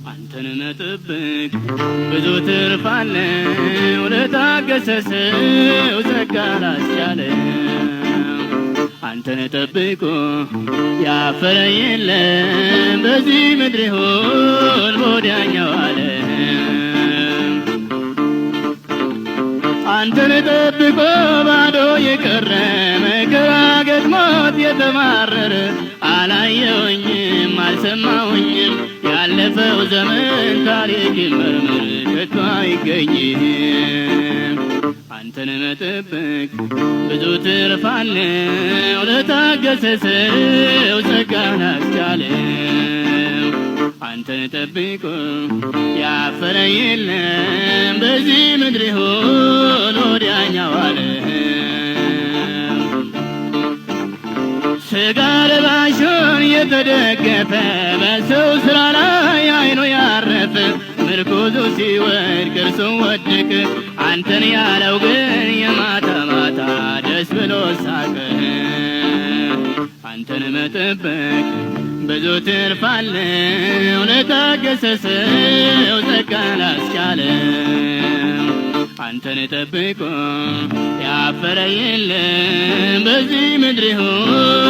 አንተን መጠበቅ ብዙ ትርፍ አለው ለታገሰ ሰው ጸጋ ላስቻለው። አንተን ጠብቆ ያፈረ የለም በዚህ ምድር ይሁን በወዲያኛው ዓለም። አንተን ጠብቆ ባዶ የቀረ መከራ ገጥሞት የተማረረ አላየውኝም አልሰማውኝም ያለፈው ዘመን ታሪክ ይመርምር ከቶ አይገኝም። አንተን መጠበቅ ብዙ ትርፍ አለው ለታገሰ ሰው ጸጋ ላስቻለው። አንተን ጠብቆ ያፈረ የለም በዚህ ምድር ይሁን ወዲያኛው ዓለም። ሥጋ ለባሹን የተደገፈ በሰው ሥራ ላይ አይኑ ያረፈ ምርኩዙ ሲወድቅ እርሱም ወደቀ። አንተን ያለው ግን የማታ ማታ ደስ ብሎ ሳቀ። አንተን መጠበቅ ብዙ ትርፍ አለው ለታገሰ ሰው ጸጋ ላስቻለው። አንተን ጠብቆ ያፈረ የለም በዚህ ምድር ይሁን